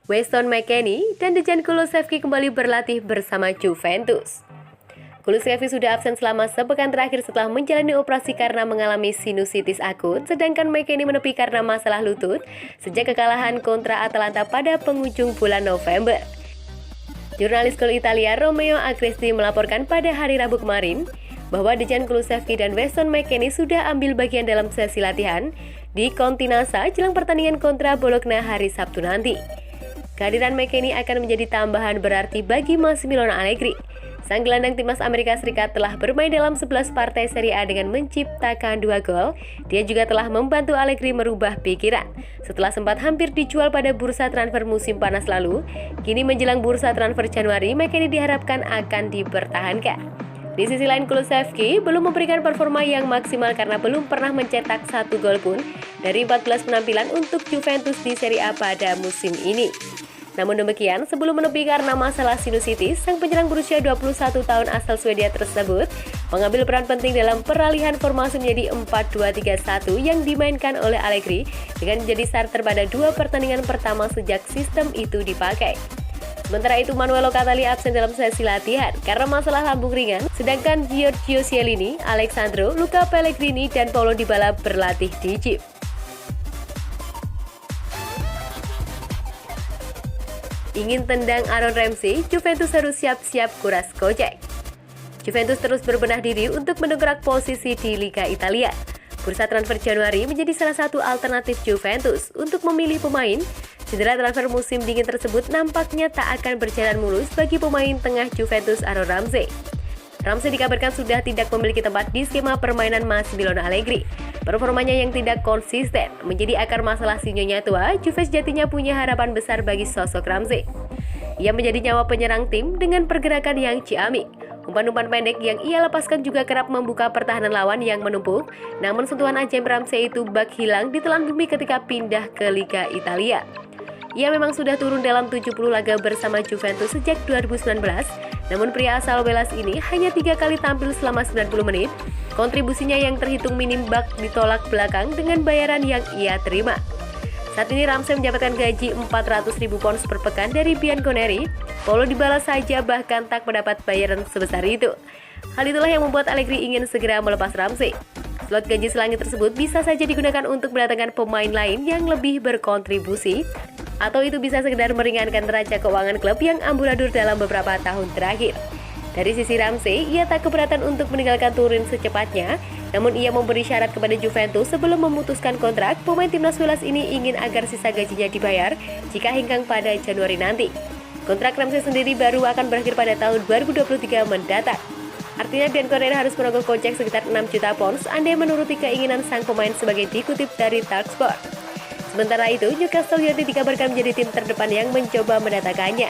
Weston McKennie dan Dejan Kulusevski kembali berlatih bersama Juventus. Kulusevski sudah absen selama sepekan terakhir setelah menjalani operasi karena mengalami sinusitis akut, sedangkan McKennie menepi karena masalah lutut sejak kekalahan kontra Atalanta pada penghujung bulan November. Jurnalis gol Italia Romeo Agresti melaporkan pada hari Rabu kemarin bahwa Dejan Kulusevski dan Weston McKennie sudah ambil bagian dalam sesi latihan di Continassa jelang pertandingan kontra Bologna hari Sabtu nanti. Kehadiran McKennie akan menjadi tambahan berarti bagi Massimiliano Allegri. Sang gelandang timnas Amerika Serikat telah bermain dalam 11 partai Serie A dengan menciptakan 2 gol. Dia juga telah membantu Allegri merubah pikiran. Setelah sempat hampir dijual pada bursa transfer musim panas lalu, kini menjelang bursa transfer Januari, McKennie diharapkan akan dipertahankan. Di sisi lain, Kulusevski belum memberikan performa yang maksimal karena belum pernah mencetak 1 gol pun dari 14 penampilan untuk Juventus di Serie A pada musim ini. Namun demikian, sebelum menepi karena masalah sinusitis, sang penyerang berusia 21 tahun asal Swedia tersebut mengambil peran penting dalam peralihan formasi menjadi 4-2-3-1 yang dimainkan oleh Allegri dengan menjadi starter pada 2 pertandingan pertama sejak sistem itu dipakai. Sementara itu, Manuel Locatelli absen dalam sesi latihan karena masalah lambung ringan, sedangkan Giorgio Chiellini, Alessandro, Luca Pellegrini, dan Paulo Dybala berlatih di gym. Ingin tendang Aaron Ramsey, Juventus harus siap-siap kuras gocek. Juventus terus berbenah diri untuk mendongkrak posisi di Liga Italia. Bursa transfer Januari menjadi salah satu alternatif Juventus untuk memilih pemain. Cedera transfer musim dingin tersebut nampaknya tak akan berjalan mulus bagi pemain tengah Juventus Aaron Ramsey. Ramsey dikabarkan sudah tidak memiliki tempat di skema permainan Massimiliano Allegri. Performanya yang tidak konsisten menjadi akar masalah si nyonya tua. Juve sejatinya punya harapan besar bagi sosok Ramsey. Ia menjadi nyawa penyerang tim dengan pergerakan yang ciamik. Umpan-umpan pendek yang ia lepaskan juga kerap membuka pertahanan lawan yang menumpuk. Namun sentuhan ajaib Ramsey itu bak hilang ditelan bumi ketika pindah ke Liga Italia. Ia memang sudah turun dalam 70 laga bersama Juventus sejak 2019. Namun pria asal Wales ini hanya 3 kali tampil selama 90 menit. Kontribusinya yang terhitung minim bak ditolak belakang dengan bayaran yang ia terima. Saat ini Ramsey mendapatkan gaji 400.000 pounds per pekan dari Bianconeri. Paulo Dybala saja bahkan tak mendapat bayaran sebesar itu. Hal itulah yang membuat Allegri ingin segera melepas Ramsey. Slot gaji selangit tersebut bisa saja digunakan untuk mendatangkan pemain lain yang lebih berkontribusi, atau itu bisa sekedar meringankan neraca keuangan klub yang amburadul dalam beberapa tahun terakhir. Dari sisi Ramsey, ia tak keberatan untuk meninggalkan Turin secepatnya, namun ia memberi syarat kepada Juventus sebelum memutuskan kontrak. Pemain timnas Wales ini ingin agar sisa gajinya dibayar jika hengkang pada Januari nanti. Kontrak Ramsey sendiri baru akan berakhir pada tahun 2023 mendatang. Artinya Bianconeri harus merogoh kocek sekitar 6 juta pounds andai menuruti keinginan sang pemain sebagai dikutip dari Talksport. Sementara itu, Newcastle United dikabarkan menjadi tim terdepan yang mencoba mendatangkannya.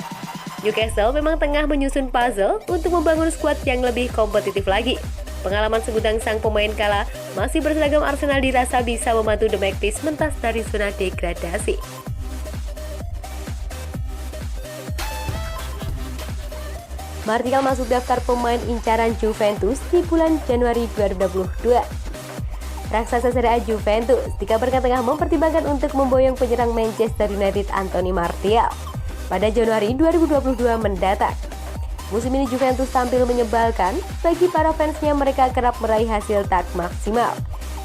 Newcastle memang tengah menyusun puzzle untuk membangun skuad yang lebih kompetitif lagi. Pengalaman segudang sang pemain kala masih berseragam Arsenal dirasa bisa membantu The Magpies mentas dari zona degradasi. Martial masuk daftar pemain incaran Juventus di bulan Januari 2022. Raksasa Serie A Juventus dikabarkan tengah mempertimbangkan untuk memboyong penyerang Manchester United Anthony Martial pada Januari 2022 mendatang. Musim ini Juventus tampil menyebalkan. Bagi para fansnya, mereka kerap meraih hasil tak maksimal.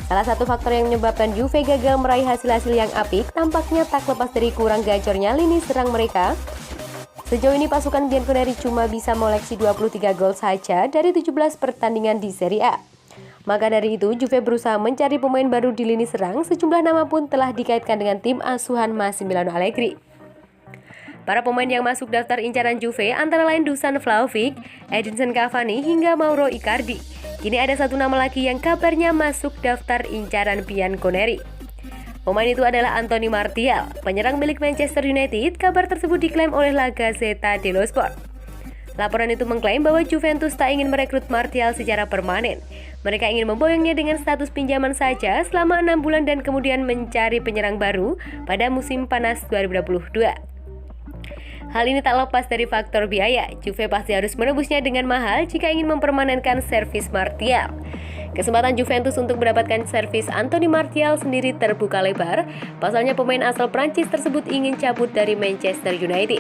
Salah satu faktor yang menyebabkan Juve gagal meraih hasil-hasil yang apik tampaknya tak lepas dari kurang gacornya lini serang mereka. Sejauh ini pasukan Bianconeri cuma bisa mengoleksi 23 gol saja dari 17 pertandingan di Serie A. Maka dari itu, Juve berusaha mencari pemain baru di lini serang. Sejumlah nama pun telah dikaitkan dengan tim asuhan Massimiliano Allegri. Para pemain yang masuk daftar incaran Juve antara lain Dusan Vlahovic, Edinson Cavani, hingga Mauro Icardi. Kini ada satu nama lagi yang kabarnya masuk daftar incaran Bianconeri. Pemain itu adalah Anthony Martial, penyerang milik Manchester United. Kabar tersebut diklaim oleh La Gazzetta dello Sport. Laporan itu mengklaim bahwa Juventus tak ingin merekrut Martial secara permanen. Mereka ingin memboyongnya dengan status pinjaman saja selama 6 bulan dan kemudian mencari penyerang baru pada musim panas 2022. Hal ini tak lepas dari faktor biaya. Juve pasti harus menebusnya dengan mahal jika ingin mempermanenkan servis Martial. Kesempatan Juventus untuk mendapatkan servis Anthony Martial sendiri terbuka lebar. Pasalnya pemain asal Prancis tersebut ingin cabut dari Manchester United.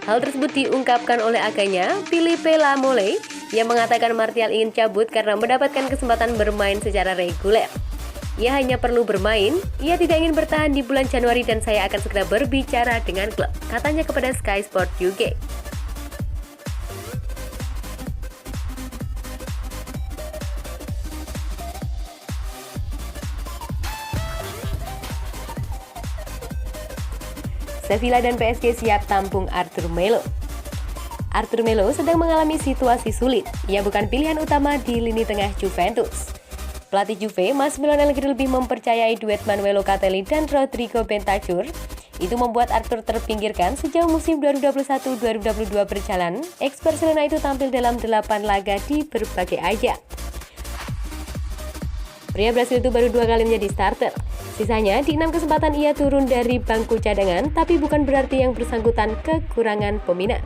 Hal tersebut diungkapkan oleh agennya, Philippe Lamole, yang mengatakan Martial ingin cabut karena mendapatkan kesempatan bermain secara reguler. Ia hanya perlu bermain, ia tidak ingin bertahan di bulan Januari dan saya akan segera berbicara dengan klub, katanya kepada Sky Sport UK. Sevilla dan PSG siap tampung Arthur Melo. Arthur Melo sedang mengalami situasi sulit. Ia bukan pilihan utama di lini tengah Juventus. Pelatih Juve, Massimiliano Allegri lebih mempercayai duet Manuel Locatelli dan Rodrigo Bentancur. Itu membuat Arthur terpinggirkan sejauh musim 2021-2022 berjalan. Ex-Barcelona itu tampil dalam 8 laga di berbagai ajang. Pria Brasil itu baru 2 kali menjadi starter. Sisanya di 6 kesempatan ia turun dari bangku cadangan, tapi bukan berarti yang bersangkutan kekurangan peminat.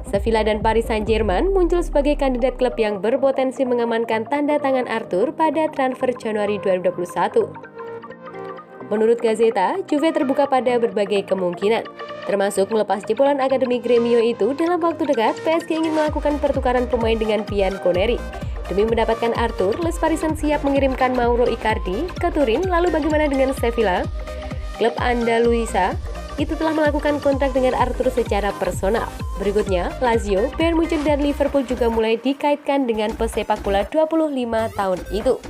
Sevilla dan Paris Saint-Germain muncul sebagai kandidat klub yang berpotensi mengamankan tanda tangan Arthur pada transfer Januari 2021. Menurut Gazeta, Juve terbuka pada berbagai kemungkinan, termasuk melepas jebolan Akademi Gremio itu. Dalam waktu dekat, PSG ingin melakukan pertukaran pemain dengan Bianconeri. Demi mendapatkan Arthur, Les Parisiens siap mengirimkan Mauro Icardi ke Turin. Lalu bagaimana dengan Sevilla? Klub Andalusia itu telah melakukan kontrak dengan Arthur secara personal. Berikutnya, Lazio, Bayern Munchen, dan Liverpool juga mulai dikaitkan dengan pesepak bola 25 tahun itu.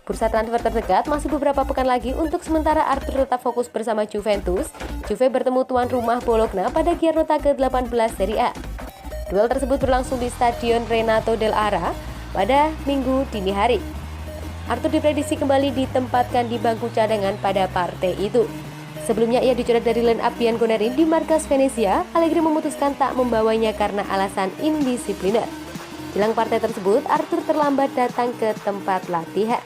Bursa transfer terdekat masih beberapa pekan lagi. Untuk sementara Arthur tetap fokus bersama Juventus. Juve bertemu tuan rumah Bologna pada Giornata ke-18 Serie A. Duel tersebut berlangsung di Stadion Renato dell'Ara pada Minggu dini hari. Arthur diprediksi kembali ditempatkan di bangku cadangan pada partai itu. Sebelumnya ia dicoret dari line up Bianconeri di markas Venezia. Allegri memutuskan tak membawanya karena alasan indisipliner. Jelang partai tersebut, Arthur terlambat datang ke tempat latihan.